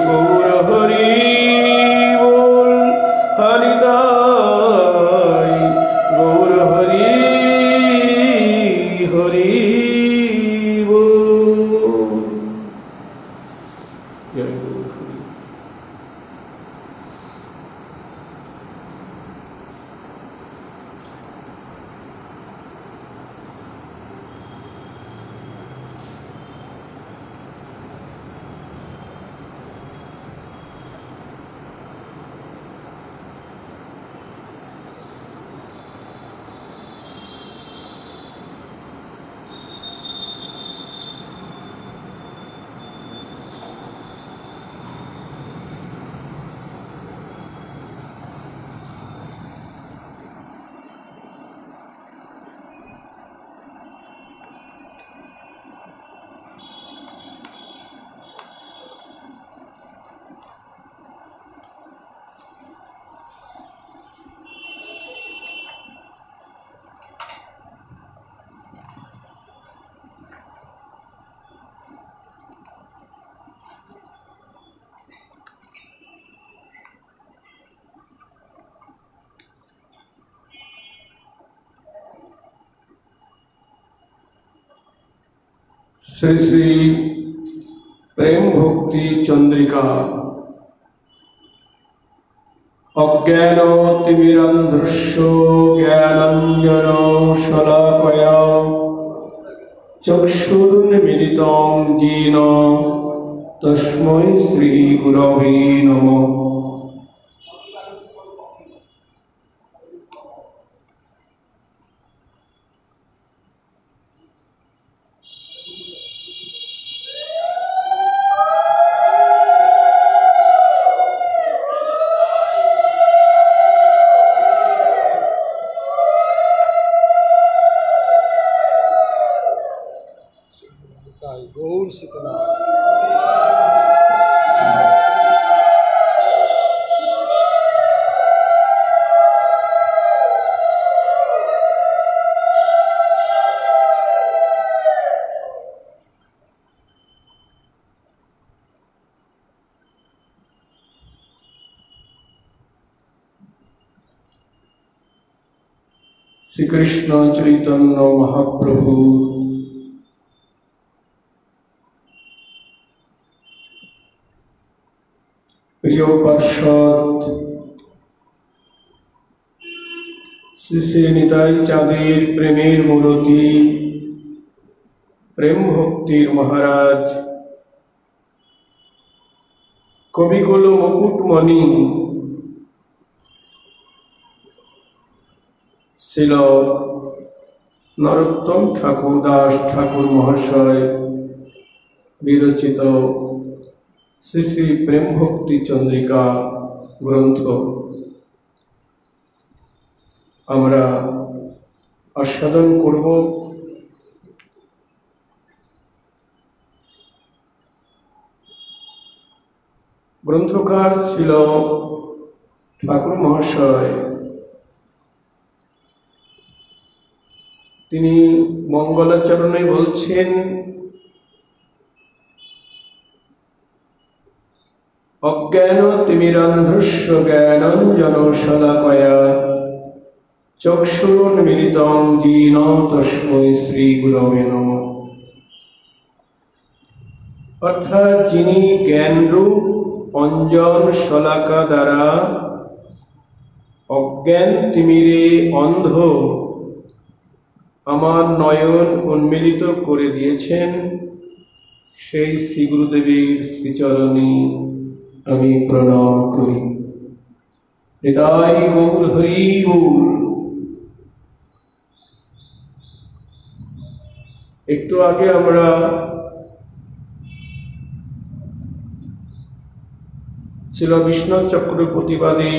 গৌর হরি বল, হরিদাই গৌর হরি হরি বল। জয় গৌর হরি। श्री श्री प्रेम भक्ति चंद्रिका। अज्ञानतिमिरन्ध्रस्य ज्ञानाञ्जनशलाकया चक्षुरुन्मीलितं येन तस्मै श्री गुरवे नमः। गौर शीतला श्री कृष्ण चैतन्य महाप्रभु प्रिय पार्षद श्री श्री निताई चाँदेर प्रेमेर मूर्ति प्रेम भक्तिर महाराज कविकुल मुकुटमणि श्रील नरोत्तम ठाकुर दास ठाकुर महाशय विरचित श्री श्री प्रेम भक्ति चंद्रिका ग्रंथ आमरा आस्वादन करब। ग्रंथकार छिल ठाकुर महाशय। तिनी मंगलाचरणे बोलছেন अज्ञानतिमिरन्ध्रस्य ज्ञानाञ्जनशलाकया चक्षुरुन्मीलितं येन तस्मै श्री गुरवे नमः। अर्थात जिनी ज्ञानरूप अंजन शलाका द्वारा अज्ञान तिमिरे अंध आमार नयन उन्मीलित करे दिएছেন সেই শ্রী গুরুদেবের শ্রীচরণে আমি প্রণাম করি। হৃদয় গৌর হরি বল। একটু আগে আমরা ছিল বিষ্ণু চক্রবর্তীবাদী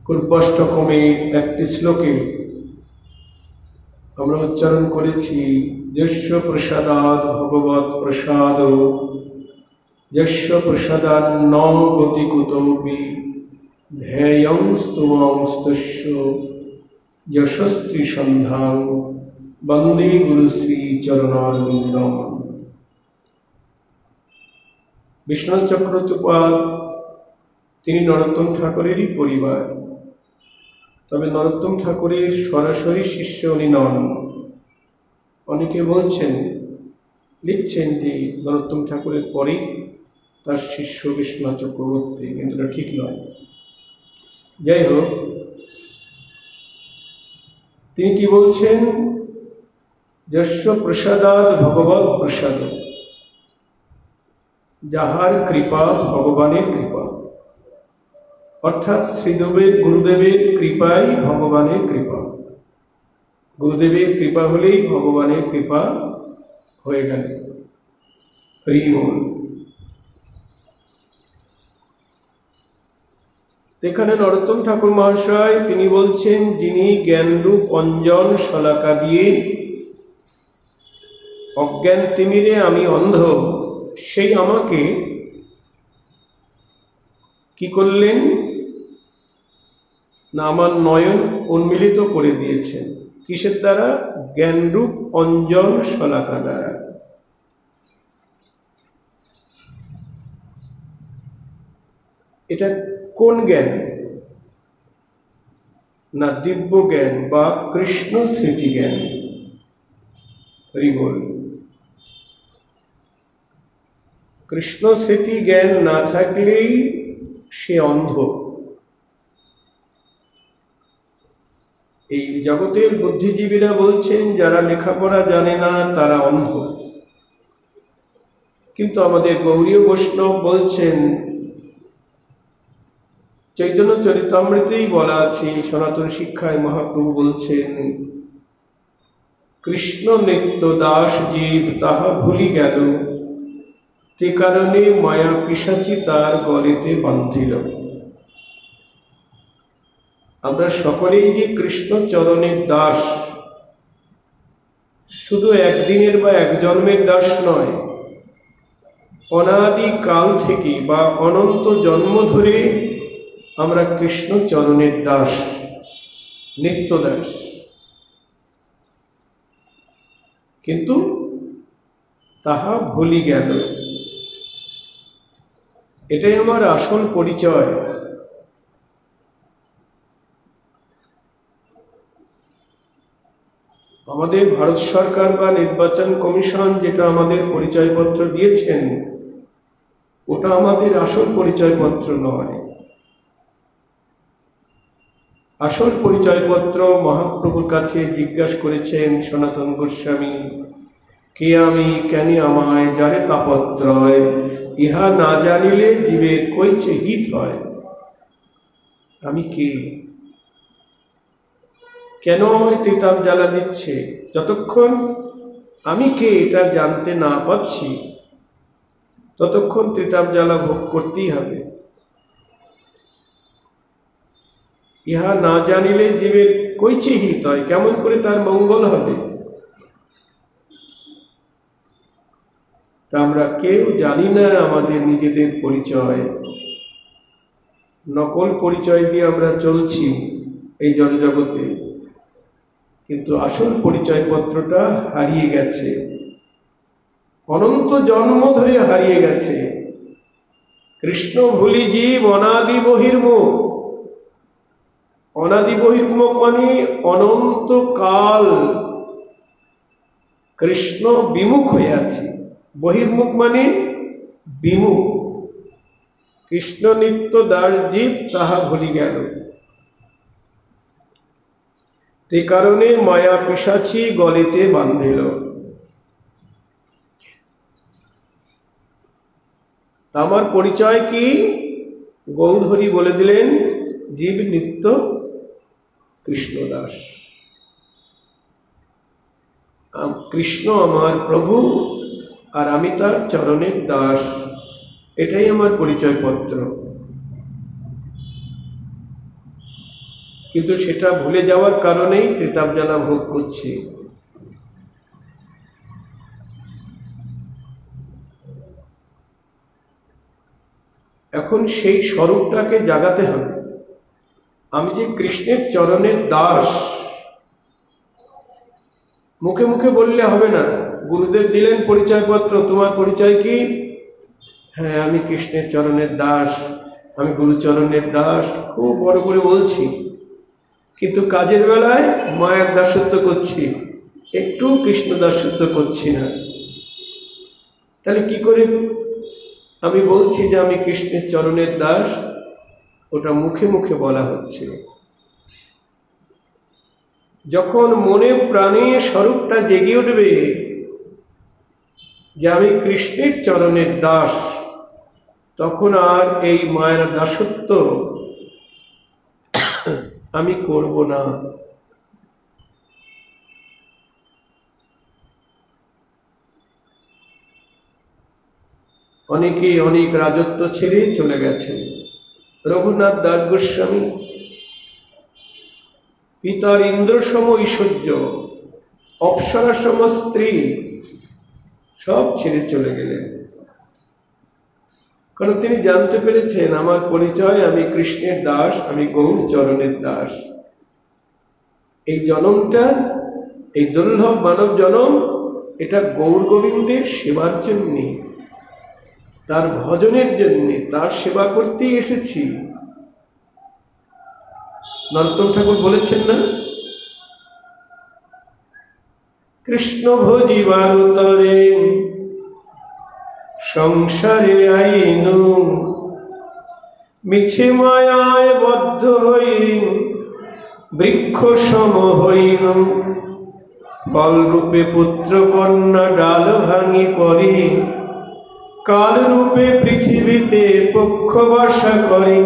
পূর্বাষ্টকমের একটি শ্লোকে আমরা উচ্চারণ করেছি যস্য প্রসাদাৎ ভগবৎ প্রসাদ यस्य प्रसादान्न गति कुतोऽपि ध्येयं स्तुवंस्तस्य यशस्वी सन्धां वंदे गुरु श्री चरणारविंदम। বিশ্বনাথ চক্রবর্তীপাদ তিনি নরোত্তম ঠাকুরেরই পরিবার, তবে নরোত্তম ঠাকুরের সরাসরি শিষ্য উনি নন। অনেকে বলছেন, লিখছেন যে নরোত্তম ঠাকুরের পরেই তার শিষ্য বিশ্বনাথ চক্রবর্তী, কিন্তু এটা ঠিক নয়। যাই হোক, তিনি কি বলছেন, যস্য প্রসাদাৎ ভগবৎ প্রসাদ, যাহার কৃপা ভগবানের কৃপা, অর্থাৎ শ্রীদেবের গুরুদেবের কৃপাই ভগবানের কৃপা। গুরুদেবের কৃপা হলেই ভগবানের কৃপা হয়ে গেল। হরি বল। এখানে নরোত্তম ঠাকুর মহাশয় তিনি বলছেন, যিনি জ্ঞানরূপ অঞ্জন শলাকা দিয়ে অজ্ঞান তিমিরে আমি অন্ধ, সেই আমাকে কি করলেন না, আমার নয়ন উন্মিলিত করে দিয়েছেন। কিসের দ্বারা? জ্ঞানরূপ অঞ্জন শলাকা দ্বারা। এটা কোন জ্ঞান? না, দিব্য জ্ঞান বা কৃষ্ণ স্মৃতি জ্ঞান। হরি বল। কৃষ্ণ স্মৃতি জ্ঞান না থাকলেই সে অন্ধ। এই জগতের বুদ্ধিজীবীরা বলছেন, যারা লেখাপড়া জানে না তারা অন্ধ, কিন্তু আমাদের গৌড়ীয় বৈষ্ণব বলছেন, চৈতন্য চরিতামৃতেই বলা আছে, সনাতন শিক্ষায় মহাপ্রভু বলছেন, কৃষ্ণ নিত্য দাস জীব তাহা ভুলি গেল, তে কারণে মায়া পিশাচি তার গলেতে বান্ধিল। আমরা সকলেই যে কৃষ্ণ চরণের দাস, শুধু একদিনের বা এক জন্মের দাস নয়, অনাদি কাল থেকে বা অনন্ত জন্ম ধরে আমরা কৃষ্ণ চরণের দাস, নিত্য দাস। কিন্তু তাহা ভুলি গেল। এটাই আমার আসল পরিচয়। আমাদের ভারত সরকার বা নির্বাচন কমিশন যেটা আমাদের পরিচয়পত্র দিয়েছেন, ওটা আমাদের আসল পরিচয়পত্র নয়। আসল পরিচয়পত্র মহাপ্রভুর কাছে জিজ্ঞাসা করেছেন সনাতন গোস্বামী, কে আমি, কেন আমায়, যারে তাপত্রয়, ইহা না জানিলে জীবের কইছে হিত হয়। আমি কে? কেন আমায় ত্রিতাপ জ্বালা দিচ্ছে? যতক্ষণ আমি কে এটা জানতে না পাচ্ছি, ততক্ষণ ত্রিতাপ জ্বালা ভোগ করতেই হবে। ইহা না জানিলে জীবের কইছে হিত হয়, কেমন করে তার মঙ্গল হবে? তা আমরা কেউ জানি না আমাদের নিজেদের পরিচয়। নকল পরিচয় দিয়ে আমরা চলছি এই জগতে, কিন্তু আসল পরিচয়পত্রটা হারিয়ে গেছে, অনন্ত জন্ম ধরে হারিয়ে গেছে। কৃষ্ণ ভুলি জীব অনাদি বহির্মুখ। অনাদি বহির্মুখ মানে অনন্ত কাল কৃষ্ণ বিমুখ হয়ে আছে। বহির্মুখ মানে বিমুখ। কৃষ্ণ নিত্য দাস জীব তাহা ভুলি গেল, তে কারণে মায়া পিশাচি গলেতে বান্ধিল। আমার পরিচয় কি? গৌরহরি বলে দিলেন, জীব নিত্য কৃষ্ণদাস। কৃষ্ণ আমার প্রভু আর আমি তার চরণের দাস, এটাই আমার পরিচয়পত্র। কিন্তু সেটা ভুলে যাওয়ার কারণেই ত্রিতাপ জ্বালা ভোগ করছি। এখন সেই স্বরূপটাকে জাগাতে হবে। আমি যে কৃষ্ণের চরণের দাস, মুখে মুখে বললে হবে না। গুরুদেব দিলেন পরিচয়পত্র, তোমার পরিচয় কি? হ্যাঁ, আমি কৃষ্ণের চরণের দাস, আমি গুরুচরণের দাস, খুব বড় করে বলছি, কিন্তু কাজের বেলায় মায়ের দাসত্ব করছি, একটু কৃষ্ণ দাসত্ব করছি না। তাহলে কি করে আমি বলছি যে আমি কৃষ্ণের চরণের দাস? ওটা মুখে মুখে বলা হচ্ছে। যখন মনে প্রাণে স্বরূপটা জেগে উঠবে যে আমি কৃষ্ণের চরণের দাস, তখন আর এই মায়ের দাসত্ব আমি করব না। অনেকেই অনেক রাজত্ব ছেড়ে চলে গেছেন। রঘুনাথ দাস গোস্বামী পিতার ইন্দ্রসম ঐশ্বর্য, অপ্সরা সম স্ত্রী সব ছেড়ে চলে গেলেন, কারণ তিনি জানতে পেরেছেন আমার পরিচয়, আমি কৃষ্ণের দাস, আমি গৌর চরণের দাস। এই জনমটা, এই দুর্লভ মানব জনম, এটা গৌর গোবিন্দের সেবার জন্যে, তার ভজনের জন্যে, তার সেবা করতেই এসেছি। নরোত্তম ঠাকুর বলেছেন না, কৃষ্ণ ভজিবার তরে সংসারে আইনু, মিছে মায়ায় বদ্ধ হই বৃক্ষ সম হইন, ফল রূপে পুত্র কন্যা ডাল ভাঙি পড়ে, কাল রূপে পৃথিবীতে পক্ষ বাসা করে।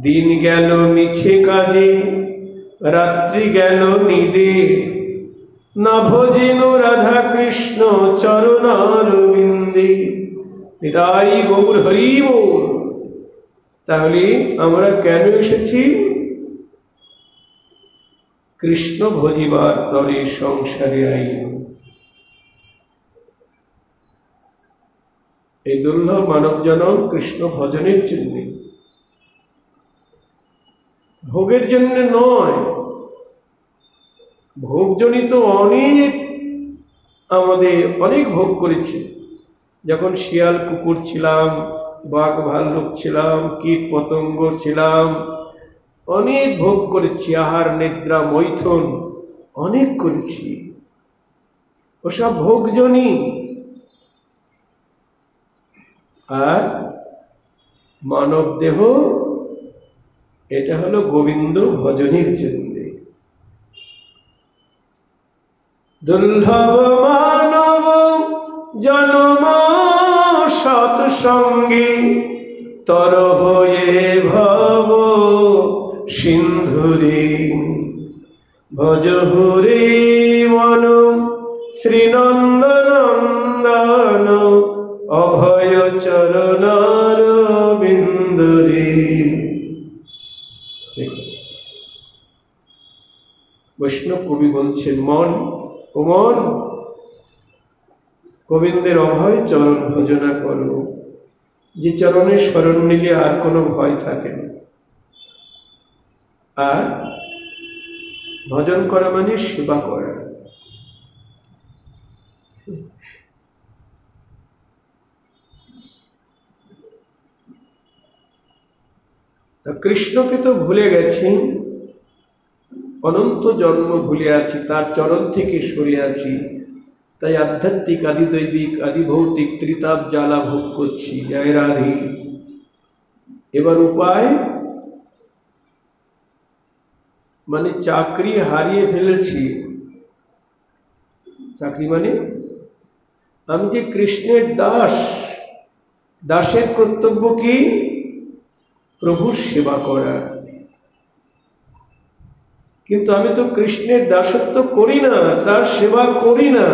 দিন গেল মিছে কাজে, রাত্রি গেল নিদে, না ভজেন রাধা কৃষ্ণ চরণারবিন্দে। নিতাই গৌর হরি বল। তাহলে আমরা কেন এসেছি? কৃষ্ণ ভজিবার তরে সংসারে আইন। এই দুর্লভ মানব জনম কৃষ্ণ ভজনের জন্য, ভোগের জন্য নয়। ভোগজনিত আমাদের অনেক ভোগ করেছি। যখন শিয়াল কুকুর ছিলাম, বাঘ ভাল্লুক ছিলাম, কীট পতঙ্গ ছিলাম, অনেক ভোগ করেছি, আহার নিদ্রা মৈথুন অনেক করেছি। ওসব ভোগজনী। আর মানব দেহ, এটা হলো গোবিন্দ ভজনের জন্য। দুর্লভ মানব জন্ম সৎসঙ্গে, তর হয়ে ভব সিন্ধুরে, ভজ হরে মন শ্রীনন্দনন্দন, অভয় চরণার বিন্দুরে। বৈষ্ণব কবি বলছেন, মন ও মন, গোবিন্দের অভয় চরণ ভজনা করো। যে চরণের শরণ নিলে আর কোনো ভয় থাকে না। আর ভজন করা মানে সেবা করা। কৃষ্ণকে তো ভুলে গেছি, অনন্ত জন্ম ভুলে আছি, তার চরণ থেকে সরে আছি, তাই আধ্যাত্মিক আদিদৈবিক আদিভৌতিক ত্রিতাপ জ্বালা ভোগ করছি। জয় রাধে। এবার উপায়, মানে চাকরি হারিয়ে ফেলেছি। চাকরি মানে আমি যে কৃষ্ণের দাস, দাসের কর্তব্য কি? প্রভুর সেবা করা। কিন্তু আমি তো কৃষ্ণের দাসত্ব করি না, তার সেবা করি না।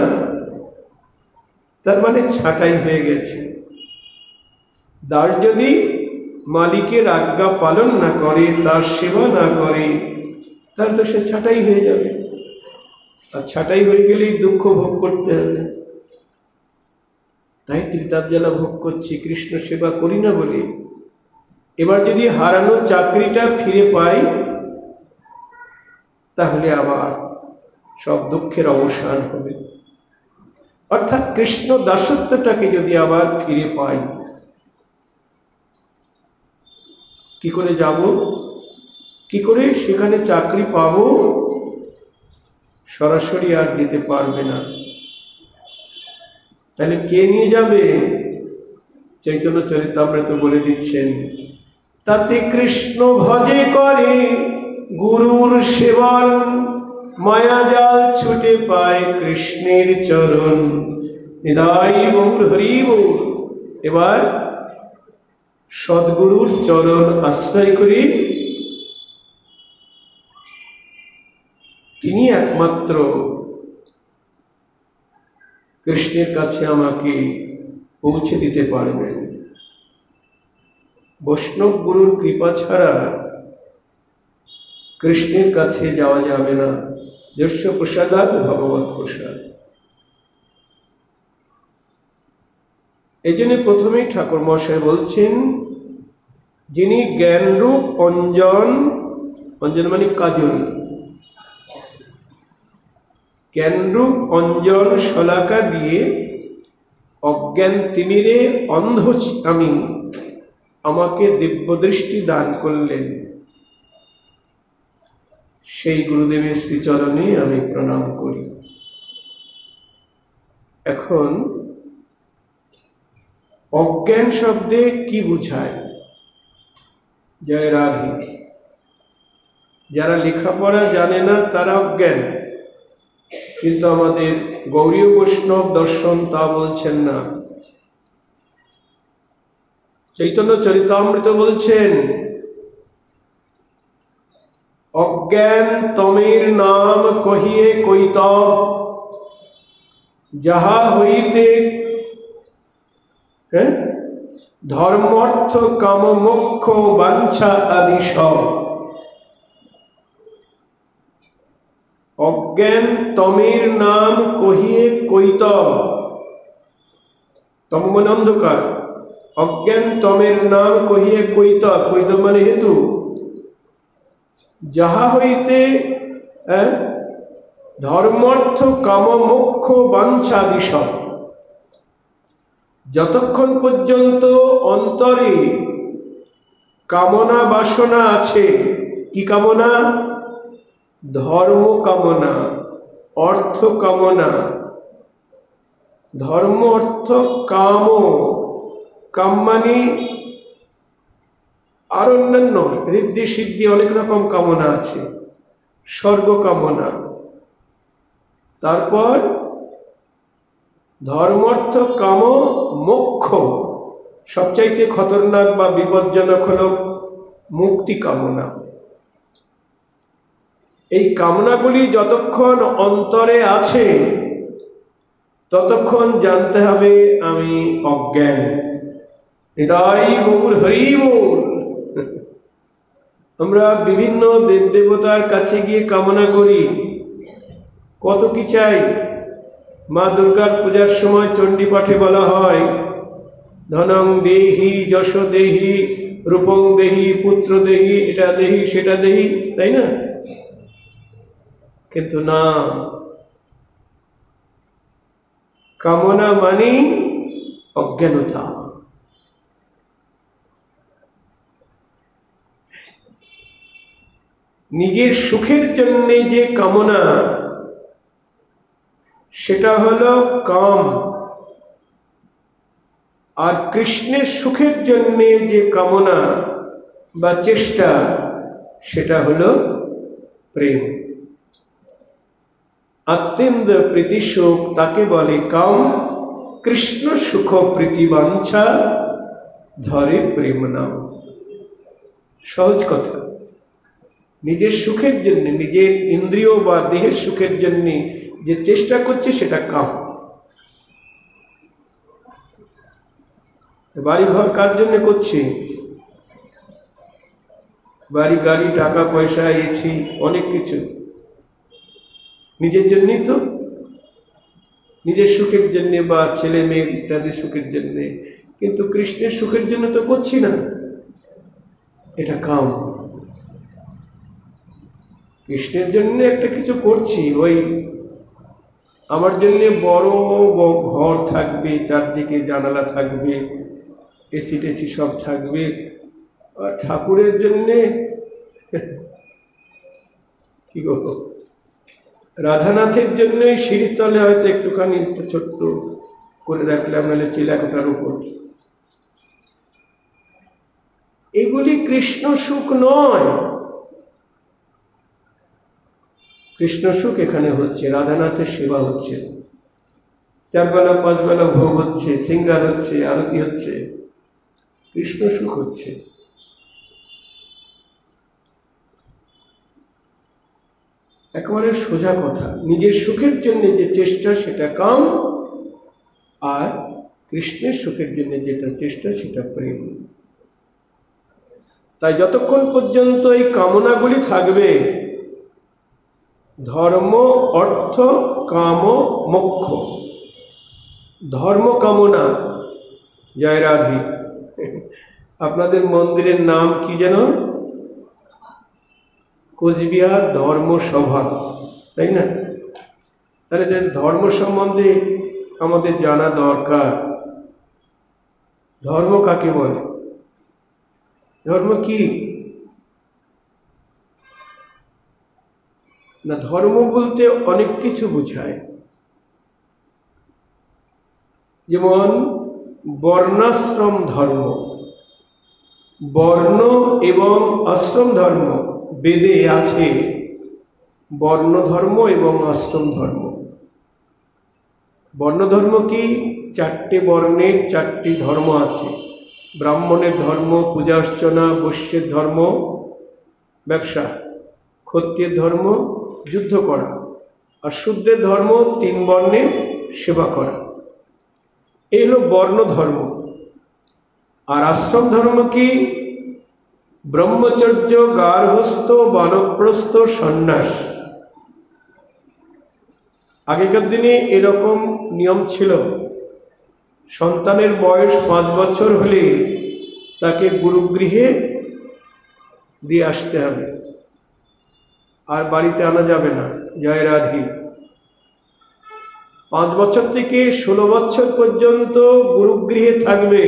তার মানে ছাঁটাই হয়ে গেছে। দাস যদি মালিকের আজ্ঞা পালন না করে, তার সেবা না করে, তাহলে তো সে ছাঁটাই হয়ে যাবে। আর ছাঁটাই হয়ে গেলেই দুঃখ ভোগ করতে হবে। তাই ত্রিতাপ জ্বালা ভোগ করছি, কৃষ্ণ সেবা করি না বলে। এবার যদি হারানো চাকরিটা ফিরে পাই, তাহলে আবার সব দুঃখের অবসান হবে। অর্থাৎ কৃষ্ণ দাসত্বটাকে যদি আবার ফিরে পাই, কি করে যাব, কি করে সেখানে চাকরি পাব? সরাসরি আর যেতে পারবে না। তাহলে কে নিয়ে যাবে? চৈতন্য চরিতামৃত বলে দিচ্ছেন, তাতে কৃষ্ণ ভজে করে গুরুর সেবন, মায়াজাল ছুটে পায় কৃষ্ণের চরণ। নিতাই গৌর হরি গৌর। এবার সদ্গুরুর চরণ আশ্রয় করি, তিনি একমাত্র কৃষ্ণের কাছে আমাকে পৌঁছে দিতে পারবেন। বৈষ্ণব গুরুর কৃপা ছাড়া কৃষ্ণের কাছে যাওয়া যাবে না। যস্য প্রসাদাৎ ভগবৎ প্রসাদ। এই জন্য প্রথমেই ঠাকুর মহাশয় বলছেন, যিনি জ্ঞানরূপ অঞ্জন, অঞ্জন মানে কাজল, জ্ঞানরূপ অঞ্জন শলাকা দিয়ে অজ্ঞান তিমিরে অন্ধ আমি, আমাকে দিব্যদৃষ্টি দান করলেন, সেই গুরুদেবের শ্রীচরণে আমি প্রণাম করি। এখন অজ্ঞান শব্দে কি বুঝায়? জয় রাধে। যারা লেখাপড়া জানে না তারা অজ্ঞান, কিন্তু আমাদের গৌড়ীয় বৈষ্ণব দর্শন তা বলছেন না। চৈতন্য চরিতামৃত বলছেন, অজ্ঞান তমের নাম কহিয়ে কৈতব, যাহা হইতে ধর্ম অর্থ কাম মোক্ষ বাঞ্ছা আদি সব। অজ্ঞান তমের নাম কহিয়ে কৈতব, তম মানে অন্ধকার, অজ্ঞান তমের নাম কহিয়ে কৈতব, কৈতব মানে হেতু, যাহা হইতে ধর্মার্থ কাম মোক্ষ বাঞ্ছাদি সব। যতক্ষণ পর্যন্ত অন্তরে কামনা বাসনা আছে, কি কামনা? ধর্ম কামনা, অর্থ কামনা। ধর্ম অর্থ কাম, কাম মানে আর অন্যান্য ঋদ্ধি সিদ্ধি অনেক রকম কামনা আছে, স্বর্গ কামনা। তারপর ধর্মার্থ কাম মোক্ষ, সবচাইতে খতরনাক বা বিপজ্জনক হল মুক্তি কামনা। এই কামনাগুলি যতক্ষণ অন্তরে আছে ততক্ষণ জানতে হবে আমি অজ্ঞান। নিতাই গৌর হরি বল। আমরা বিভিন্ন দেব দেবতার কাছে গিয়ে কামনা করি, কত কি চাই। মা দুর্গার পূজার সময় চণ্ডী পাঠে বলা হয়, ধনং দেহি, যশ দেহি, রূপং দেহি, পুত্র দেহি, এটা দেহি সেটা দেহি, তাই না? কিন্তু না, কামনা মানে অজ্ঞানতা। নিজের সুখের জন্য যে কামনা, সেটা হলো কাম। আর কৃষ্ণের সুখের জন্য যে কামনা বা চেষ্টা, সেটা হলো প্রেম। অত্যন্ত প্রীতি সুখ তাকে বলে কাম, কৃষ্ণ সুখ প্রীতি বাঞ্ছা ধরে প্রেম নাম। সহজ কথা। নিজের সুখের জন্য, নিজের ইন্দ্রিয় বা দেহের সুখের জন্য যে চেষ্টা করছে সেটা কাম। বাড়ি ঘর কার জন্য করছি? বাড়ি গাড়ি টাকা পয়সা এসি অনেক কিছু নিজের জন্যই তো, নিজের সুখের জন্য বা ছেলে মেয়ে ইত্যাদি সুখের জন্য। কিন্তু কৃষ্ণের সুখের জন্য তো করছি না, এটা কাম। কৃষ্ণের জন্য একটা কিছু করছি, ওই আমার জন্য বড় ঘর থাকবে, চারদিকে জানালা থাকবে, এসি টেসি সব থাকবে। আর ঠাকুরের জন্যে কি করব, রাধানাথের জন্য সিঁড়ির তলে হয়তো একটুখানি ছোট্ট করে রাখলাম, নাহলে চিলাকোটার উপর। এগুলি কৃষ্ণ সুখ নয়। কৃষ্ণ সুখ এখানে হচ্ছে, রাধানাথের সেবা হচ্ছে, 4 বেলা 5 বেলা ভোগ হচ্ছে, সিঙ্গার হচ্ছে, আরতি হচ্ছে, কৃষ্ণ সুখ হচ্ছে। একেবারে সোজা কথা, নিজের সুখের জন্য যে চেষ্টা সেটা কাম, আর কৃষ্ণের সুখের জন্য যেটা চেষ্টা সেটা প্রেম। তাই যতক্ষণ পর্যন্ত এই কামনাগুলি থাকবে, ধর্ম অর্থ কাম মোক্ষ, ধর্ম কামনা, জয় রাধে। আপনাদের মন্দিরের নাম কি যেন? কোচবিহার ধর্মসভা, তাই না? তাহলে ধর্ম সম্বন্ধে আমাদের জানা দরকার। ধর্ম কাকে বলে? ধর্ম কি না, ধর্ম বলতে অনেক কিছু বোঝায়। যেমন বর্ণাশ্রম ধর্ম, বর্ণ এবং আশ্রম ধর্ম বেদে আছে। বর্ণ ধর্ম এবং আশ্রম ধর্ম। বর্ণ ধর্ম কি? 4টে বর্ণের 4টি ধর্ম আছে। ব্রাহ্মণের ধর্ম পূজা অর্চনা, বৈশ্যের ধর্ম ব্যবসা, ক্ষত্রিয়ের ধর্ম যুদ্ধ করা, আর শূদ্রের ধর্ম 3 বর্ণের সেবা করা। এই হলো বর্ণ ধর্ম। আর আশ্রম ধর্ম কি? ব্রহ্মচর্য, গার্হস্থ, বানপ্রস্থ, সন্ন্যাস। আগেকার দিনে এরকম নিয়ম ছিল, সন্তানের বয়স 5 বছর হলে তাকে গুরুগৃহে দিয়ে আসতে হবে, আর বাড়িতে আনা যাবে না। জয় রাধে। 5 বছর থেকে 16 বছর পর্যন্ত গুরুগৃহে থাকবে।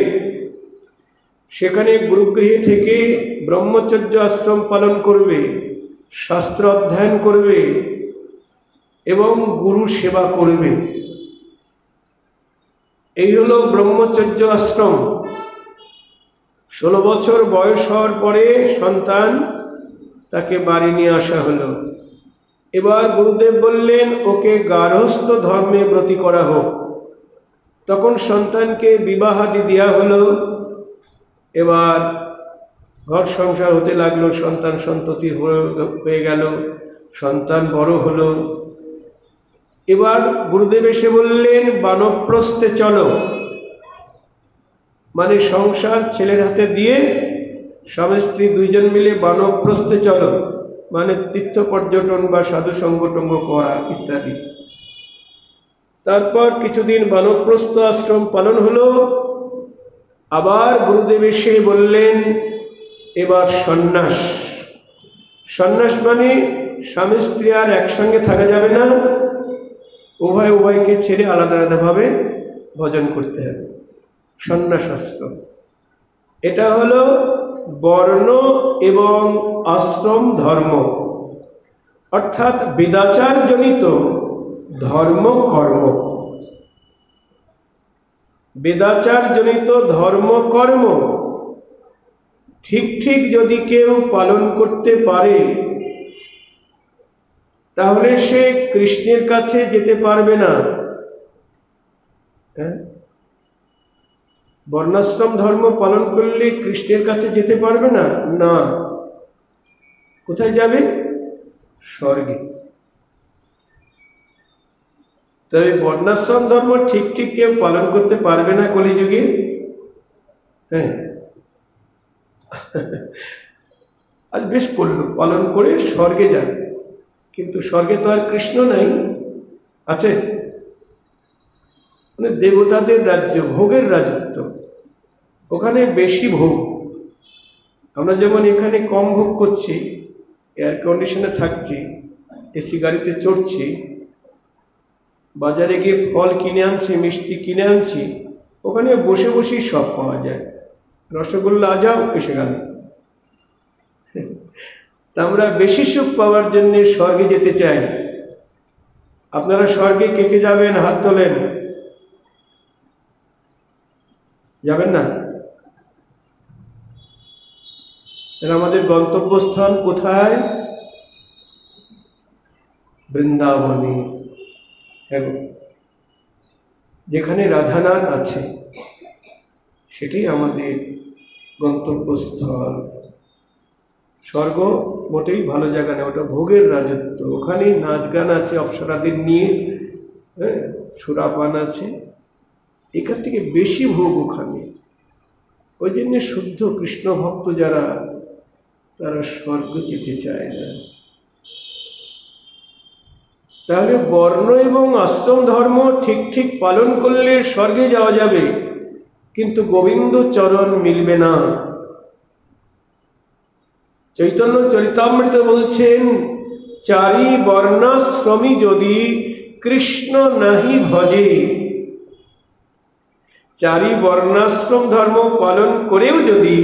সেখানে গুরুগৃহে থেকে ব্রহ্মচর্য আশ্রম পালন করবে, শাস্ত্র অধ্যয়ন করবে এবং গুরু সেবা করবে। এই হলো ব্রহ্মচর্য আশ্রম। 16 বছর বয়স হওয়ার পরে সন্তান তাকে বাড়ি নিয়ে আসা হলো। এবার গুরুদেব বললেন ওকে গার্হস্থ ধর্মে ব্রতী করা হোক। তখন সন্তানকে বিবাহাদি দেওয়া হলো। এবার ঘর সংসার হতে লাগলো, সন্তান সন্ততি হয়ে গেল, সন্তান বড় হলো। এবার গুরুদেব এসে বললেন বানপ্রস্থে চলো, মানে সংসার ছেলের হাতে দিয়ে স্বামী স্ত্রী 2 জন মিলে বানপ্রস্থে চলো, মানে তীর্থ পর্যটন বা সাধু সঙ্গটঙ্গ করা ইত্যাদি। তারপর কিছুদিন বানপ্রস্থ আশ্রম পালন হলো। আবার গুরুদেব এসে বললেন এবার সন্ন্যাস। সন্ন্যাস মানে স্বামী স্ত্রী আর একসঙ্গে থাকা যাবে না, উভয়কে ছেড়ে আলাদা আলাদাভাবে ভজন করতে হবে, সন্ন্যাস আশ্রম। এটা হলো বর্ণ এবং আশ্রম ধর্ম, অর্থাৎ বেদাচার জনিত ধর্ম কর্ম। বেদাচার জনিত ধর্ম কর্ম ঠিক ঠিক যদি কেউ পালন করতে পারে তাহলে সে কৃষ্ণের কাছে যেতে পারবে না। বর্ণাশ্রম ধর্ম পালন করলে কৃষ্ণের কাছে যেতে পারবে না, না। কোথায় যাবে? স্বর্গে। তবে বর্ণাশ্রম ধর্ম ঠিক ঠিক কেউ পালন করতে পারবে না কলিযুগে। হ্যাঁ, আজ বেশ করলো, পালন করে স্বর্গে যাবে। কিন্তু স্বর্গে তো আর কৃষ্ণ নাই, আছে মানে দেবতাদের রাজ্য, ভোগের রাজত্ব। ওখানে বেশি ভোগ। আমরা যেমন এখানে কম ভোগ করছি, এয়ার কন্ডিশনে থাকছি, এসি গাড়িতে চড়ছি, বাজারে গিয়ে ফল কিনে আনছি, মিষ্টি কিনে আনছি, ওখানে বসে বসেই সব পাওয়া যায়। রসগোল্লা যাও, এসে গেল। তা আমরা বেশি সুখ পাওয়ার জন্য স্বর্গে যেতে চাই। আপনারা স্বর্গে কে কে যাবেন? হাত তোলেন। যাবেন না? তাহলে আমাদের গন্তব্যস্থান কোথায়? বৃন্দাবনে, যেখানে রাধানাথ আছে, সেটাই আমাদের গন্তব্যস্থল। স্বর্গ মোটেই ভালো জায়গা না, ওটা ভোগের রাজত্ব। ওখানে নাচ গান আছে, অপ্সরাদের নিয়ে, সুরাপান আছে, এখান থেকে বেশি ভোগ ওখানে। ওই জন্য শুদ্ধ কৃষ্ণ ভক্ত যারা, তারা স্বর্গ যেতে চায় না। তাহলে বর্ণ এবং আশ্রম ধর্ম ঠিক ঠিক পালন করলে স্বর্গে যাওয়া যাবে, কিন্তু গোবিন্দ চরণ মিলবে না। চৈতন্য চরিতামৃত বলছেন, চারি বর্ণাশ্রমী যদি কৃষ্ণ নাহি ভজে। চারি বর্ণাশ্রম ধর্ম পালন করেও যদি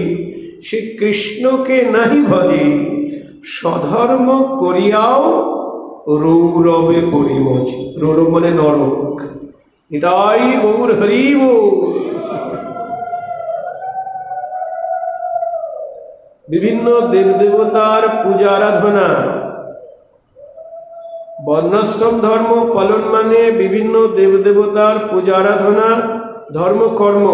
সে কৃষ্ণকে নাহি ভজে, স্বধর্ম করিয়াও রৌরবে পরিমছে। রৌরব মানে নরক। নিতাই গৌর হরি বল। বিভিন্ন দেবদেবতার পূজা আরাধনা, বর্ণাশ্রম ধর্ম পালন মানে বিভিন্ন দেবদেবতার পূজা আরাধনা, ধর্মকর্ম,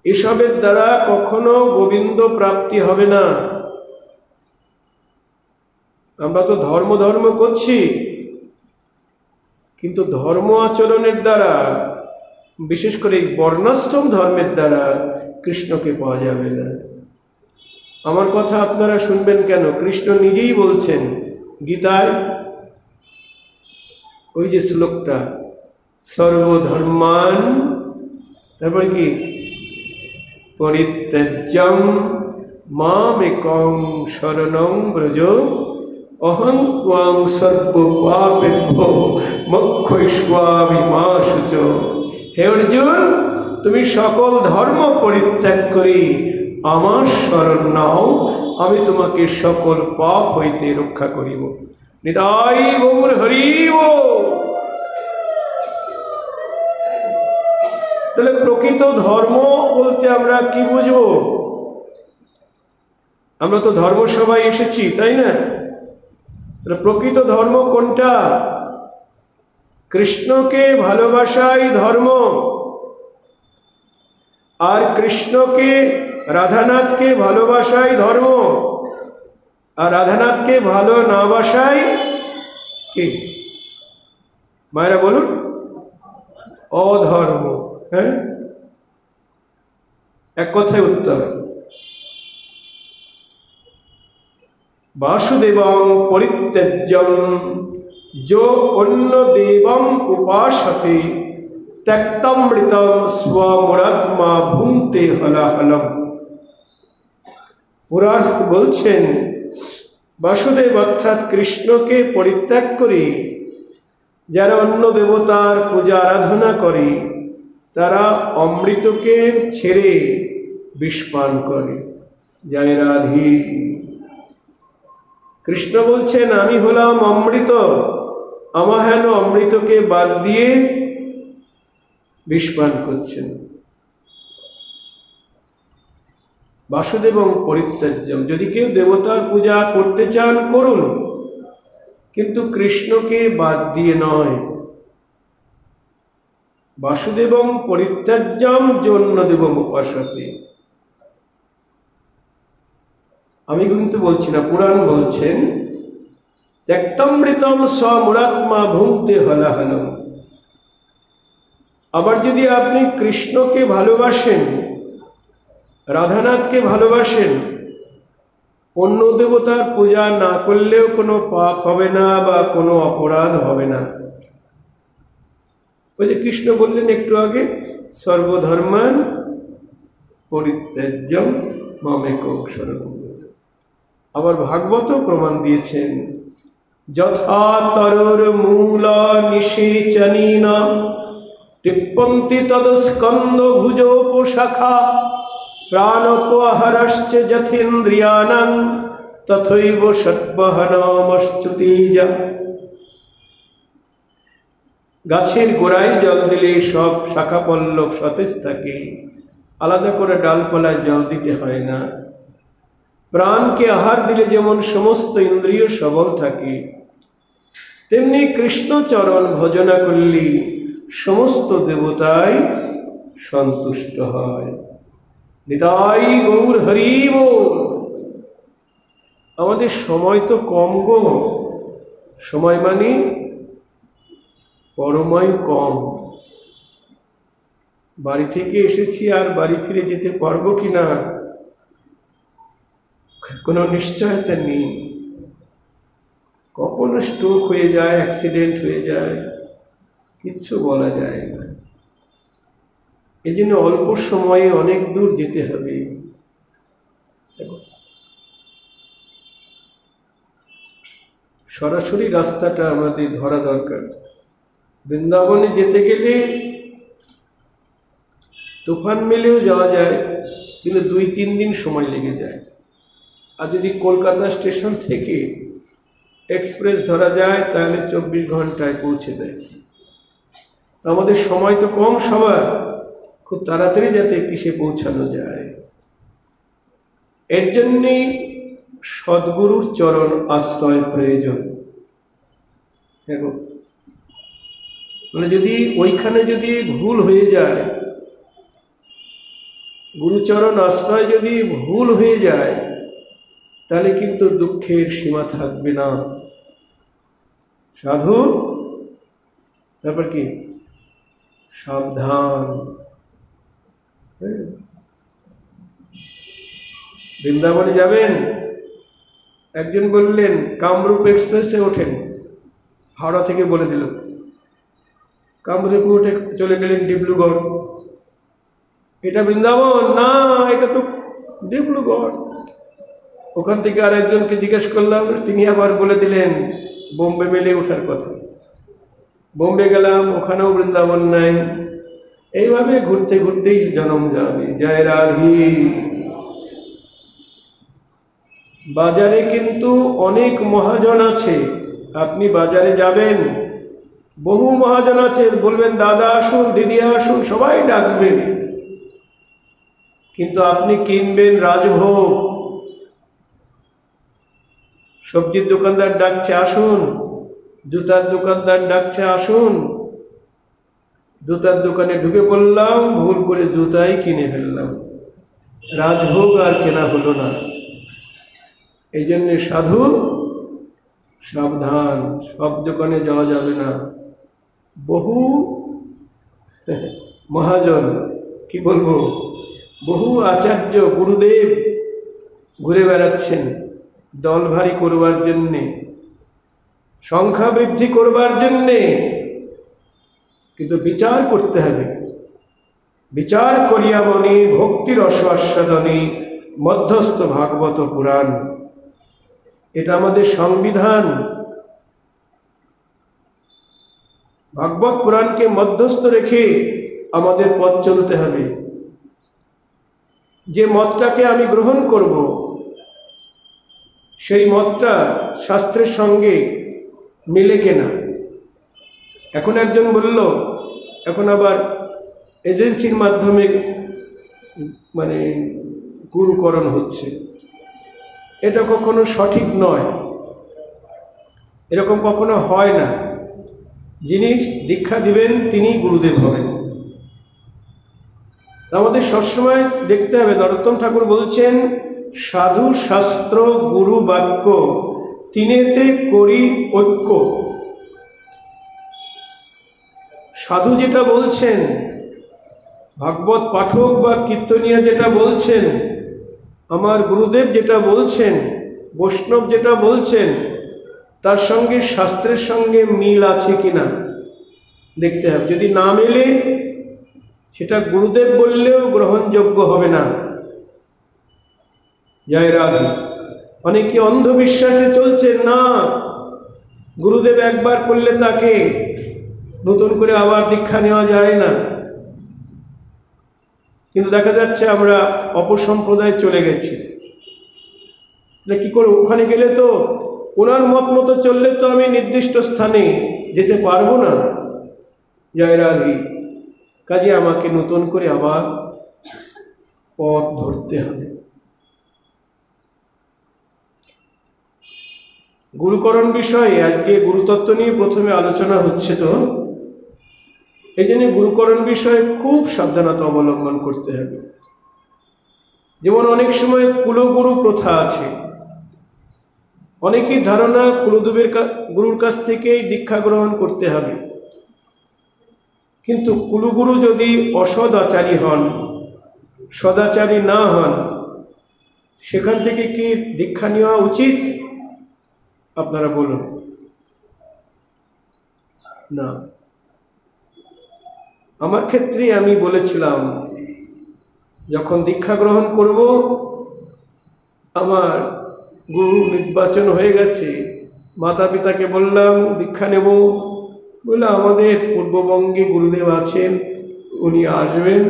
এসবের দ্বারা কখনো গোবিন্দ প্রাপ্তি হবে না। আমরা তো ধর্ম ধর্ম করছি, কিন্তু ধর্ম আচরণের দ্বারা, বিশেষ করে বর্ণাশ্রম ধর্মের দ্বারা কৃষ্ণকে পাওয়া যাবে না। আমার কথা আপনারা শুনবেন কেন? কৃষ্ণ নিজেই বলছেন গীতায়, ওই যে শ্লোকটা, সর্বধর্মান, তারপরে কি, পরিত্যাজ্যং মামেকং শরণং ব্রজ, অহং ত্বাং সর্বপাপেভ্যো মোক্ষয়িষ্যামি মা শুচ। হে অর্জুন, তুমি সকল ধর্ম পরিত্যাগ করি আমার শরণ নাও, আমি তোমাকে সকল পাপ হইতে রক্ষা করিব। নিতাই গৌর হরি বল। তাহলে প্রকৃত ধর্ম বলতে আমরা কি বুঝবো? আমরা তো ধর্মসভায় এসেছি, তাই না? তাহলে প্রকৃত ধর্ম কোনটা? কৃষ্ণকে ভালোবাসাই ধর্ম। আর কৃষ্ণকে, রাধানাথকে ভালোবাসাই ধর্ম। আর রাধানাথকে ভালো না বাসাই কি? মায়েরা বলুন, অধর্ম। হ্যাঁ, এক কথায় উত্তর। বাসুদেবং পরিত্যাজ্যং যো অন্য দেবং উপাসতে ত্যক্তমৃতম স্বমুরাত্মা ভুঙ্ক্তে হলাহলম। পুরাণ বলছেন, বাসুদেব অর্থাৎ কৃষ্ণকে পরিত্যাগ করে যারা অন্য দেবতার পূজা আরাধনা করে, তারা অমৃতকে ছেড়ে বিষ পান করে। জয় রাধে। কৃষ্ণ বলছেন, আমি হলাম অমৃত, আমার হেন অমৃতকে বাদ দিয়ে বিষ পান করছেন। বাসুদেবং পরিত্যাজ্যম, যদি কেউ দেবতার পূজা করতে চান করুন, কিন্তু কৃষ্ণকে বাদ দিয়ে নয়। বাসুদেবং পরিত্যাজ্যম যন্য দেবম উপাসতে। আমি কিন্তু বলছি না, পুরাণ বলছেন, ত্যক্তমৃতম স্বমুরাত্মা ভুঙ্ক্তে হলাহলম। আবার যদি আপনি কৃষ্ণকে ভালোবাসেন, রাধানাথকে ভালোবাসেন, অন্য দেবতার পূজা না করলেও কোনো পাপ হবে না বা কোনো অপরাধ হবে না। ওই যে কৃষ্ণ বললেন একটু আগে, সর্বধর্মান পরিত্যাজ্যম মামেকং শরণং ব্রজ। আবার ভাগবত প্রমাণ দিয়েছেন, যথা তরুর মূল নিষেচনীন তৃপ্পন্তি তদস্কন্দ ভুজোপশাখা প্রাণোপহরশ্চ যথেন্দ্রিয়াণাং তথৈব ষট্বহনমশ্চুতিজা। গাছের গোড়ায় জল দিলে সব শাখা পল্লব সতেজ থাকে, আলাদা করে ডালপালায় জল দিতে হয় না। প্রাণকে আহার দিলে যেমন সমস্ত ইন্দ্রিয় সবল থাকে, তেমনি কৃষ্ণচরণ ভজনা করলে সমস্ত দেবতাই সন্তুষ্ট হয়। নিতাই গৌর হরি বল। আমাদের সময় তো কম গো, সময় মানে পরমায়ু কম। বাড়ি থেকে এসেছি, আর বাড়ি ফিরে যেতে পারবো কিনা কোনো নিশ্চয়তা নেই। কখনো স্ট্রোক হয়ে যায়, অ্যাক্সিডেন্ট হয়ে যায়, কিচ্ছু বলা যায় না। এই জন্য অল্প সময়ে অনেক দূর যেতে হবে। সরাসরি রাস্তাটা আমাদের ধরা দরকার। বৃন্দাবনে যেতে গেলে তুফান মেলেও যাওয়া যায়, কিন্তু 2-3 দিন সময় লেগে যায়। আর যদি কলকাতা স্টেশন থেকে এক্সপ্রেস ধরা যায় তাহলে 24 ঘন্টায় পৌঁছে দেয়। তো আমাদের সময় তো কম সবার, খুব তাড়াতাড়ি যাতে কিসে পৌঁছানো যায়। এর জন্যেই সদ্গুরুর চরণ আশ্রয় প্রয়োজন। মানে যদি ওইখানে যদি ভুল হয়ে যায়, গুরুচরণ আশ্রয় যদি ভুল হয়ে যায়, তাহলে কিন্তু দুঃখের সীমা থাকবে না। সাধু, তারপর কি সাবধান। বৃন্দাবনে যাবেন, একজন বললেন কামরূপ এক্সপ্রেসে ওঠেন, হাওড়া থেকে বলে দিল। কামরূপে উঠে চলে গেলেন ডিব্রুগড়। এটা বৃন্দাবন না, এটা তো ডিব্রুগড়। ওখান থেকে আর একজনকে জিজ্ঞেস করলাম, তিনি আবার বলে দিলেন বোম্বে মেলে ওঠার কথা। বোম্বে গেলাম, ওখানেও বৃন্দাবন নাই। এইভাবে ঘুরতে ঘুরতেই জন্ম যাবে। জয় রাধি। বাজারে কিন্তু অনেক মহাজন আছে। আপনি বাজারে যাবেন, বহু মহাজন আছে, বলবেন দাদা আসুন, দিদি আসুন, সবাই ডাকবে। কিন্তু আপনি কিনবেন রাজভোগ, সবজির দোকানদার ডাকছে আসুন, জুতার দোকানদার ডাকছে আসুন। জুতার দোকানে ঢুকে পড়লাম, ভুল করে জুতাই কিনে ফেললাম, রাজভোগ আর কেনা হলো না। এই জন্যে সাধু সাবধান, সব দোকানে যাওয়া যাবে না। বহু মহাজন, কি বলবো, বহু আচার্য গুরুদেব ঘুরে বেড়াচ্ছেন দল ভারী করবার জন্যে, সংখ্যা বৃদ্ধি করবার জন্যে। কিন্তু বিচার করতে হবে। বিচার করিয়া মনি ভক্তির অস্বাস্বাদনী মধ্যস্থ ভাগবত পুরাণ। এটা আমাদের সংবিধান। ভাগবত পুরাণকে মধ্যস্থ রেখে আমাদের পথ চলতে হবে। যে মতটাকে আমি গ্রহণ করব, সেই মতটা শাস্ত্রের সঙ্গে মিলে কিনা। এখন একজন বলল, এখন আবার এজেন্সির মাধ্যমে মানে গুরুকরণ হচ্ছে, এটা কখনো সঠিক নয়, এরকম কখনো হয় না। যিনি দীক্ষা দিবেন তিনি গুরুদেব হবেন। আমাদের সবসময় দেখতে হবে, নরোত্তম ঠাকুর বলছেন সাধু শাস্ত্র গুরু বাক্য তিনেতে করি ঐক্য। সাধু যেটা বলছেন, ভাগবত পাঠক বা কীর্তনিয়া যেটা বলছেন, আমার গুরুদেব যেটা বলছেন, বৈষ্ণব যেটা বলছেন, তার সঙ্গে শাস্ত্রের সঙ্গে মিল আছে কিনা দেখতে হবে। যদি না মেলে, সেটা গুরুদেব বললেও গ্রহণযোগ্য হবে না। জয় রাধে। অনেকে অন্ধবিশ্বাসে চলছে না, গুরুদেব একবার করলে তাকে নতুন করে আবার দীক্ষা নেওয়া যায় না। কিন্তু দেখা যাচ্ছে আমরা অপসম্প্রদায় চলে গেছি। কি করে ওখানে গেলে তো ওনার মত মতো চললে তো আমি নির্দিষ্ট স্থানে যেতে পারবো না। জয় রাধে। কাজে আমাকে নতুন করে আবার পথ ধরতে হবে। গুরুকরণ বিষয়ে আজকে গুরুতত্ত্ব নিয়ে প্রথমে আলোচনা হচ্ছে, তো এই জন্য গুরুকরণ বিষয়ে খুব সাবধানতা অবলম্বন করতে হবে। যেমন অনেক সময় কুলগুরু প্রথা আছে, অনেকেই ধারণা কুলদেবের গুরুর কাছ থেকেই দীক্ষা গ্রহণ করতে হবে। কিন্তু কুলগুরু যদি অসদাচারী হন, সদাচারী না হন, সেখান থেকে কি দীক্ষা নেওয়া উচিত? আপনারা বলুন। না। আমার ক্ষেত্রে আমি বলেছিলাম, যখন দীক্ষা গ্রহণ করব, আমার গুরু নির্বাচন হয়ে গেছে, মাতা পিতাকে বললাম দীক্ষা নেব, বলে আমাদের পূর্ববঙ্গে গুরুদেব আছেন, উনি আসবেন,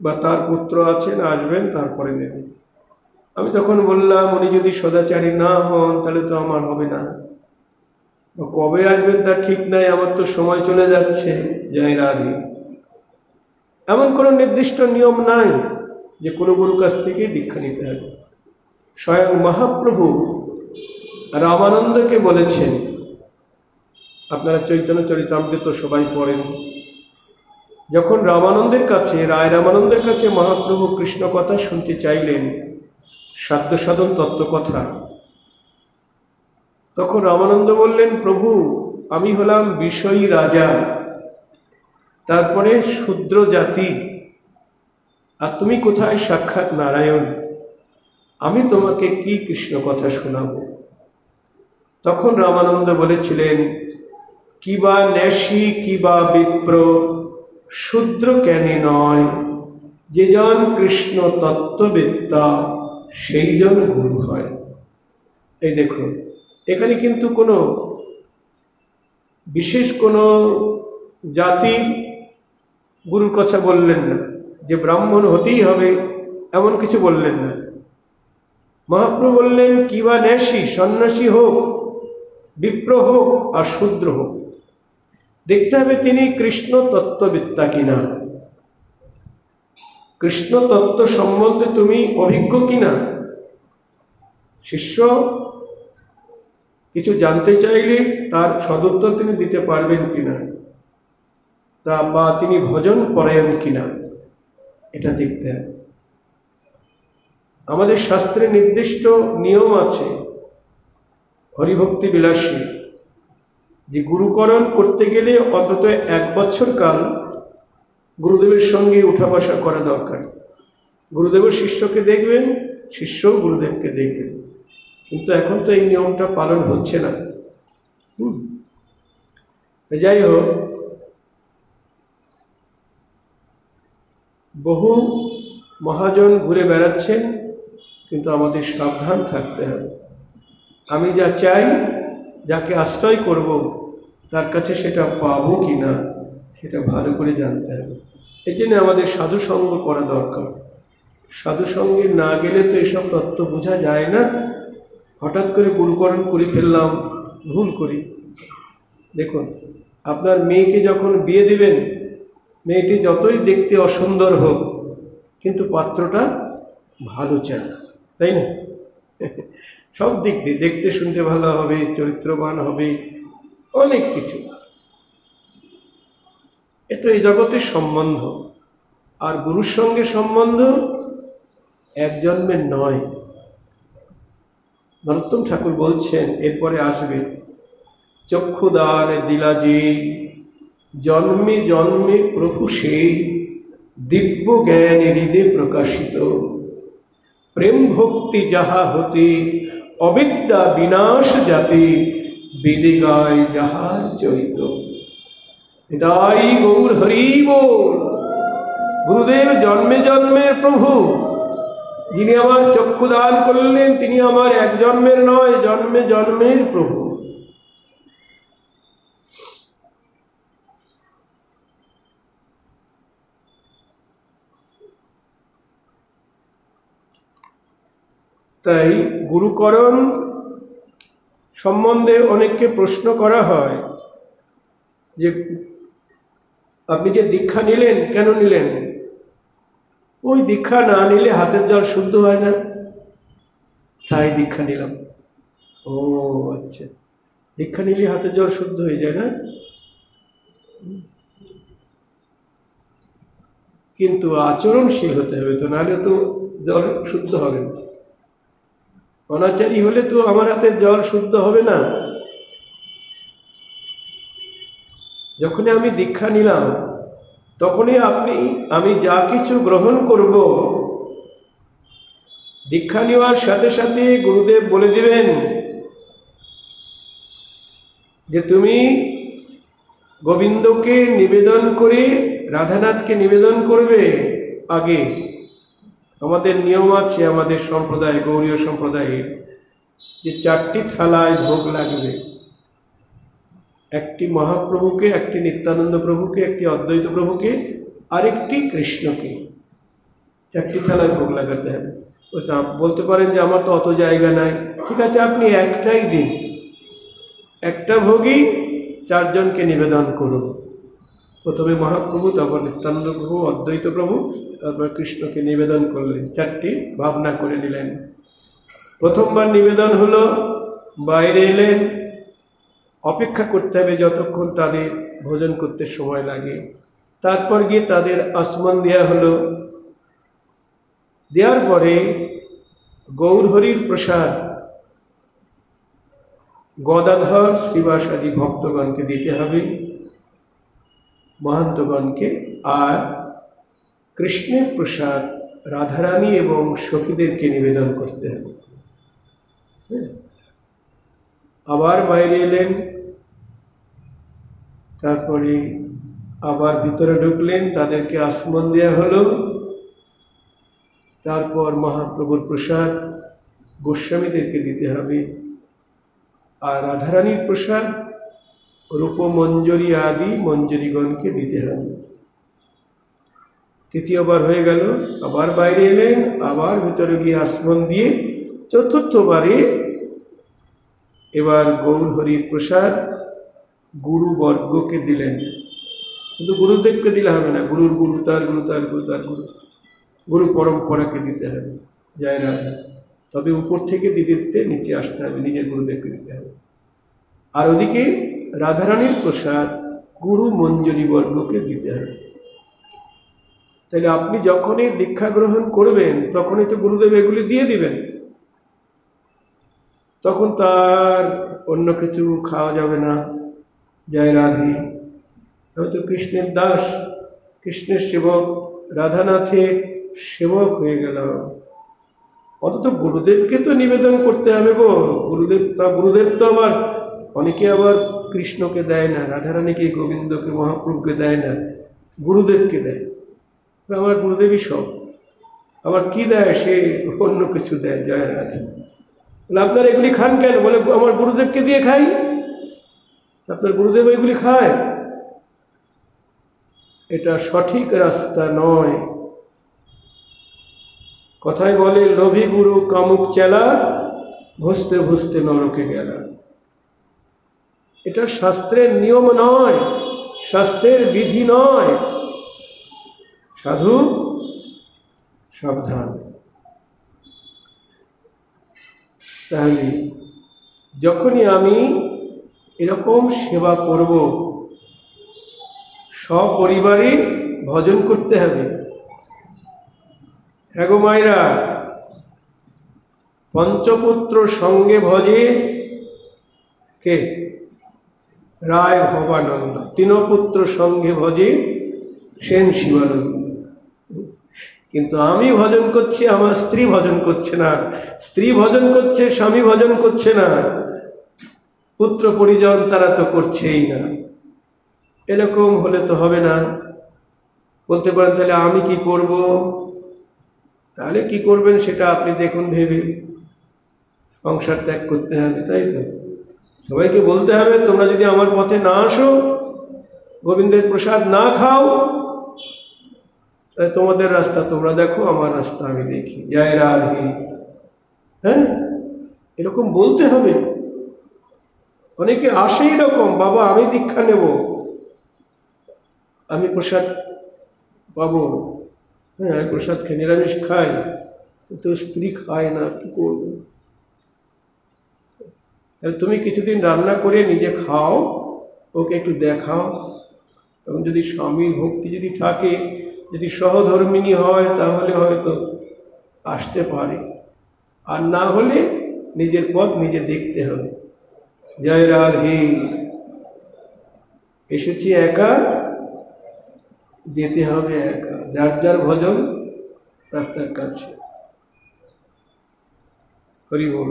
বা তার পুত্র আছেন, আসবেন, তারপরে নেবেন। আমি তখন বললাম, উনি যদি সদাচারী না হন তাহলে তো আমার হবে না, কবে আসবেন তার ঠিক নাই, আমার তো সময় চলে যাচ্ছে। জয় রাধে। এমন কোনো নির্দিষ্ট নিয়ম নাই যে কোনো গুরুর কাছ থেকে দীক্ষা নিতে হবে। স্বয়ং মহাপ্রভু রামানন্দকে বলেছেন, আপনারা চৈতন্য চরিতামৃত তো সবাই পড়েন, যখন রামানন্দের কাছে, রায় রামানন্দের কাছে মহাপ্রভু কৃষ্ণ কথা শুনতে চাইলেন, সাধ্য সাধন তত্ত্বকথা, তখন রামানন্দ বললেন, প্রভু আমি হলাম বিষয়ী রাজা, তারপরে শূদ্র জাতি, আর তুমি কোথায় সাক্ষাৎ নারায়ণ, আমি তোমাকে কি কৃষ্ণ কথা শোনাবো? তখন রামানন্দ বলেছিলেন, কিবা ন্যাসী কিবা বিপ্র, শূদ্র কেনে নয়, যে জন কৃষ্ণ তত্ত্ববেত্তা সেই জন গুরু হয়। এই দেখুন, এখানে কিন্তু কোনো বিশেষ কোনো জাতির গুরুর কথা বললেন না, যে ব্রাহ্মণ হতেই হবে এমন কিছু বললেন না। মহাপ্রভু বললেন, কিবা ন্যাসী, সন্ন্যাসী হোক, বিপ্র হোক আর শূদ্র হোক, দেখতে হবে তিনি কৃষ্ণ তত্ত্ববিদ্যা কিনা, কৃষ্ণ তত্ত্ব সম্বন্ধে তুমি অভিজ্ঞ কিনা। শিষ্য কিছু জানতে চাইলে তার সদুত্তর তিনি দিতে পারবেন কিনা, তা বা তিনি ভজন পরায়ণ কিনা, এটা দেখতে হবে। আমাদের শাস্ত্রে নির্দিষ্ট নিয়ম আছে হরিভক্তি বিলাসী, যে গুরুকরণ করতে গেলে অন্তত 1 বছর কাল গুরুদেবের সঙ্গে উঠা বসা করা দরকার। গুরুদেবের শিষ্যকে দেখবেন, শিষ্যও গুরুদেবকে দেখবেন, কিন্তু এখন তো এই নিয়মটা পালন হচ্ছে না। যাই হোক, বহু মহাজন ঘুরে বেড়াচ্ছেন, কিন্তু আমাদের সাবধান থাকতে হবে। আমি যা চাই, যাকে আশ্রয় করব, তার কাছে সেটা পাবো কি না সেটা ভালো করে জানতে হবে। এই জন্য আমাদের সাধুসঙ্গ করা দরকার। সাধুসঙ্গে না গেলে তো এসব তত্ত্ব বোঝা যায় না। হঠাৎ করে গুরুকরণ করে ফেললাম, ভুল করি। দেখুন, আপনার মেয়েকে যখন বিয়ে দিবেন, মেয়েটি যতই দেখতে অসুন্দর হোক, কিন্তু পাত্রটা ভালো চাই, তাই না? সব দিক দিয়ে দেখতে শুনতে ভালো হবে, চরিত্রবান হবে, অনেক কিছু। এ তো এই জগতের সম্বন্ধ। আর গুরুর সঙ্গে সম্বন্ধ এক জন্মের নয়। নরোত্তম ঠাকুর বলছেন, এরপরে আসবে, চক্ষুদান দিলা যে, জন্মে জন্মে প্রভু সেই, দিব্য জ্ঞান হৃদে প্রকাশিত, প্রেম ভক্তি যাহা হতে, অবিদ্যা বিনাশ জাতি, বেদে গায় যাহার চরিত। হৃদয় গৌর হরি বল। গুরুদেব জন্মে জন্মের প্রভু, যিনি আমার চক্ষু দান করলেন, তিনি আমার এক জন্মের নয়, জন্মে জন্মের প্রভু। তাই গুরুকরণ সম্বন্ধে অনেককে প্রশ্ন করা হয় যে আপনি যে দীক্ষা নিলেন কেন নিলেন? ওই দীক্ষা না নিলে হাতের জল শুদ্ধ হয় না, তাই দীক্ষা নিলাম। ও আচ্ছা, দীক্ষা নিলে হাতের জল শুদ্ধ হয়ে যায় না? কিন্তু আচরণশীল হতে হবে তো, নাহলে তো জল শুদ্ধ হবে না। অনাচারী হলে তো আমার হাতের জল শুদ্ধ হবে না। যখনই আমি দীক্ষা নিলাম তখনই আমি যা কিছু গ্রহণ করব, দীক্ষা নেওয়ার সাথে সাথে গুরুদেব বলে দিবেন যে তুমি গোবিন্দকে নিবেদন করে রাধানাথকে নিবেদন করবে। আগে আমাদের নিয়ম আছে, আমাদের সম্প্রদায়, গৌড়ীয় সম্প্রদায়ে, যে 4টি থালায় ভোগ লাগবে। একটি মহাপ্রভুকে, একটি নিত্যানন্দ প্রভুকে, একটি অদ্বৈত প্রভুকে, আরেকটি কৃষ্ণকে। 4টি থালায় ভোগ লাগাতে হবে। বলতে পারেন যে আমার তো অত জায়গা নাই, ঠিক আছে, আপনি একটাই দিন, একটা ভোগই 4 জনকে নিবেদন করুন। প্রথমে মহাপ্রভু, তারপর নিত্যানন্দ প্রভু, অদ্বৈত প্রভু, তারপর কৃষ্ণকে নিবেদন করলেন। 4টি ভাবনা করে নিলেন। প্রথমবার নিবেদন হলো, বাইরে এলেন, অপেক্ষা করতে হবে যতক্ষণ তাদের ভোজন করতে সময় লাগে। তারপর গিয়ে তাদের আসমন দেওয়া হলো। দেওয়ার পরে গৌরহরির প্রসাদ গদাধর, শ্রীবাসাদি ভক্তগণকে দিতে হবে, মহান্তগণকে। আর কৃষ্ণের প্রসাদ রাধারানী এবং সখীদেরকে নিবেদন করতে হবে। আবার বাইরে এলেন, তারপরে আবার ভিতরে ঢুকলেন, তাদেরকে আসমন দেওয়া হলো। তারপর মহাপ্রভুর প্রসাদ গোস্বামীদেরকে দিতে হবে, আর রাধারানীর প্রসাদ রূপমঞ্জরী আদি মঞ্জরীগণকে দিতে হবে। তৃতীয়বার হয়ে গেল, আবার বাইরে এলেন, আবার ভিতরে গিয়ে আসমন দিয়ে চতুর্থবারে এবার গৌরহরির প্রসাদ গুরুবর্গকে দিলেন। কিন্তু গুরুদেবকে দিলে হবে না, গুরুর গুরু, তার গুরু, তার গুরু, তার গুরু, গুরু পরম্পরাকে দিতে হবে। জয় রাধা। তবে উপর থেকে দিতে দিতে নিচে আসতে হবে, নিজের গুরুদেবকে দিতে হবে। আর ওদিকে রাধারানীর প্রসাদ গুরু মঞ্জরী বর্গকে দিতে হবে। তাহলে আপনি যখনই দীক্ষা গ্রহণ করবেন তখনই তো গুরুদেব এগুলি দিয়ে দিবেন। তখন তার অন্য কিছু খাওয়া যাবে না। জয় রাধে। আমি তো কৃষ্ণের দাস, কৃষ্ণের সেবক, রাধানাথের সেবক হয়ে গেলাম। অন্তত গুরুদেবকে তো নিবেদন করতে হবে গো। গুরুদেব তো আবার অনেকে আবার কৃষ্ণকে দেয় না, রাধারানীকে, গোবিন্দকে, মহাপ্রভুকে দেয় না, গুরুদেবকে দেয়। আমার গুরুদেবই সব। আবার কি দেয়? সে অন্য কিছু দেয়। জয় রাধে। বলে আপনারা এগুলি খান কেন? বলে আমার গুরুদেবকে দিয়ে খাই। আপনার গুরুদেব এগুলি খায়? এটা সঠিক রাস্তা নয়। কথায় বলে, লোভী গুরু কামুক চেলা, ভসতে ভসতে নরকে গেলা। এটা শাস্ত্রের নিয়ম নয়, শাস্ত্রের বিধি নয়। সাধু সাবধান। তাহলে যখনই আমি এরকম সেবা করব, সপরিবারে ভজন করতে হবে। হ্যাঁ গো মায়েরা, পঞ্চপুত্র সঙ্গে ভজে কে? রায় ভবানন্দ। তিনপুত্র সঙ্গে ভজে সেন শিবানন্দ। কিন্তু আমি ভজন করছি, আমার স্ত্রী ভজন করছে না, স্ত্রী ভজন করছে, স্বামী ভজন করছে না, পুত্র পরিজন তারা তো করছেই না। এরকম হলে তো হবে না। বলতে পারেন তাহলে আমি কি করব? তাহলে কি করবেন সেটা আপনি দেখুন ভেবে। সংসার ত্যাগ করতে হবে, তাই তো? সবাইকে বলতে হবে, তোমরা যদি আমার পথে না আসো, গোবিন্দের প্রসাদ না খাও, তাই তোমাদের রাস্তা তোমরা দেখো, আমার রাস্তা আমি দেখি। জয় রাধে। হ্যাঁ, এরকম বলতে হবে। অনেকে আসে এরকম, বাবা আমি দীক্ষা নেব, আমি প্রসাদ পাবো, হ্যাঁ আমি প্রসাদ খাই, নিরামিষ খাই, কিন্তু স্ত্রী খায় না, কি করবো? তাহলে তুমি কিছুদিন রান্না করে নিজে খাও, ওকে একটু দেখাও, তখন যদি স্বামীর ভক্তি যদি থাকে, যদি সহধর্মিণী হয়, তাহলে হয়তো আসতে পারে, আর না হলে নিজের পথ নিজে দেখতে হবে। জয় রাধে। এসেছি একা, যেতে হবে একা, যার যার ভজন তার তার কাছে। হরি বল।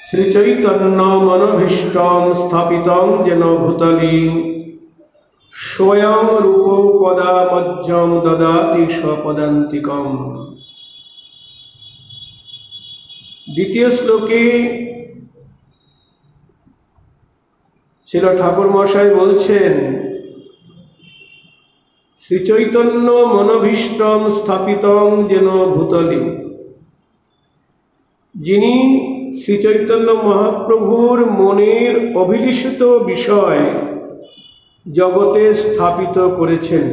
শ্রীচৈতন্য মনভীষ্টং স্থাপিতং যেন ভূতলে, স্বয়ং রূপ কদা মজ্জং দদাতি স্বপদান্তিকম। দ্বিতীয় শ্লোকে শ্রীল ঠাকুর মশাই বলছেন, শ্রীচৈতন্য মনভীষ্টং স্থাপিতং যেন ভূতলে, যিনি শ্রীচৈতন্য মহাপ্রভুর মনের অভিলিষিত বিষয় জগতে স্থাপিত করেছেন,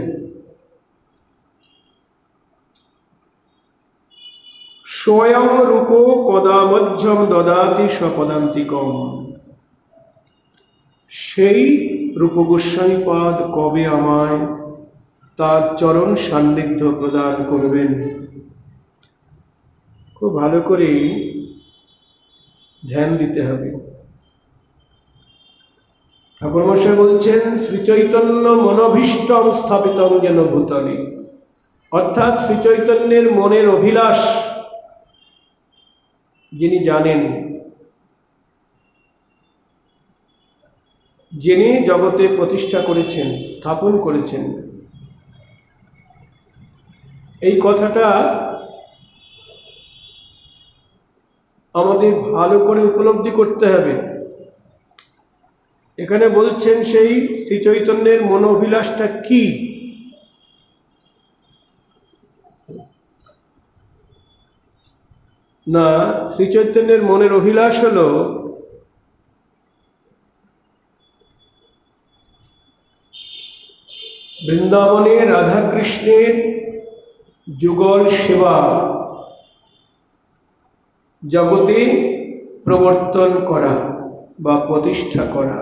স্বয়ং রূপ কদা মধ্যম দদাতি স্বপদান্তিকম। সেই রূপ গোস্বামীপাদ কবে আমায় তার চরণ সান্নিধ্য প্রদান করবেন? খুব ভালো করে ধ্যান দিতে হবে। ঠাকুরমশাই বলছেন, শ্রীচৈতন্য মনভীষ্টং স্থাপিতং যেন ভূতলে, অর্থাৎ শ্রীচৈতন্যের মনের অভিলাষ যিনি জানেন, যিনি জগতে প্রতিষ্ঠা করেছেন, স্থাপন করেছেন, এই কথাটা আমাদের ভালো করে উপলব্ধি করতে হবে। এখানে বলছেন সেই শ্রীচৈতন্যের মনোভিলাষটা কি? না, শ্রীচৈতন্যের মনের অভিলাষ হলো বৃন্দাবনে রাধাকৃষ্ণের যুগল সেবা জগতে প্রবর্তন করা বা প্রতিষ্ঠা করা।